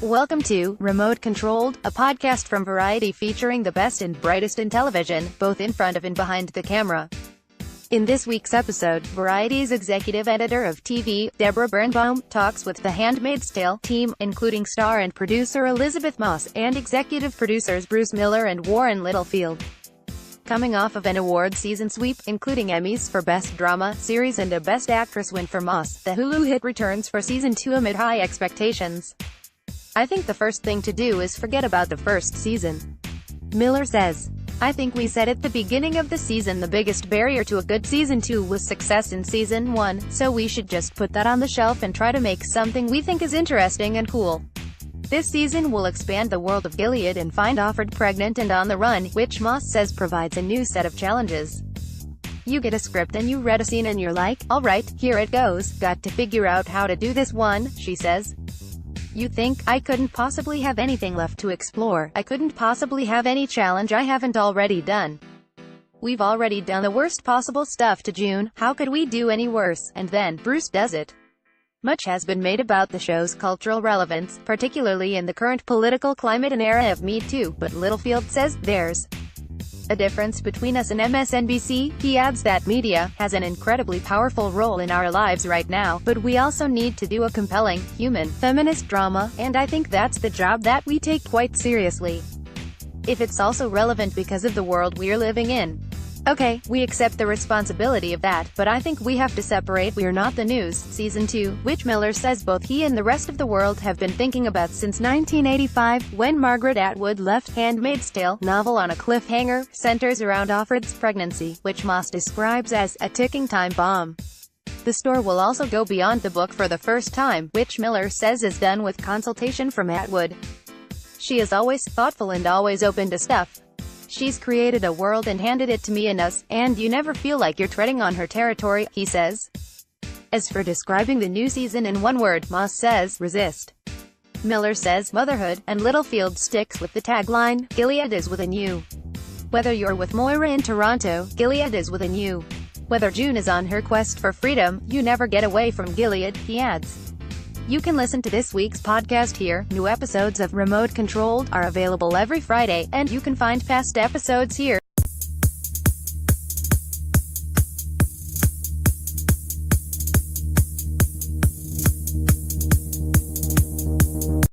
Welcome to Remote Controlled, a podcast from Variety featuring the best and brightest in television, both in front of and behind the camera. In this week's episode, Variety's executive editor of TV, Debra Birnbaum, talks with the Handmaid's Tale team, including star and producer Elisabeth Moss, and executive producers Bruce Miller and Warren Littlefield. Coming off of an award season sweep, including Emmys for Best Drama Series and a Best Actress win for Moss, the Hulu hit returns for Season 2 amid high expectations. "I think the first thing to do is forget about the first season," Miller says. "I think we said at the beginning of the season the biggest barrier to a good Season 2 was success in Season 1, so we should just put that on the shelf and try to make something we think is interesting and cool. This season will expand the world of Gilead and find Offered Pregnant and On the Run, which Moss says provides a new set of challenges. You get a script and you read a scene and you're like, alright, here it goes, got to figure out how to do this one," she says. "You think, I couldn't possibly have anything left to explore, I couldn't possibly have any challenge I haven't already done. We've already done the worst possible stuff to June, how could we do any worse?" And then, Bruce does it. Much has been made about the show's cultural relevance, particularly in the current political climate and era of Me Too, but Littlefield says, "There's a difference between us and MSNBC, he adds that media has an incredibly powerful role in our lives right now, but we also need to do a compelling, human, feminist drama, and I think that's the job that we take quite seriously. If it's also relevant because of the world we're living in, okay, we accept the responsibility of that, but I think we have to separate We're Not the News, Season 2, which Miller says both he and the rest of the world have been thinking about since 1985, when Margaret Atwood left Handmaid's Tale novel on a cliffhanger, centers around Offered's pregnancy, which Moss describes as a ticking time bomb. The store will also go beyond the book for the first time, which Miller says is done with consultation from Atwood. She is always thoughtful and always open to stuff. She's created a world and handed it to me and us, and you never feel like you're treading on her territory," he says. As for describing the new season in one word, Moss says, resist. Miller says, motherhood, and Littlefield sticks with the tagline, Gilead is within you. Whether you're with Moira in Toronto, Gilead is within you. Whether June is on her quest for freedom, you never get away from Gilead, he adds. You can listen to this week's podcast here. New episodes of Remote Controlled are available every Friday, and you can find past episodes here.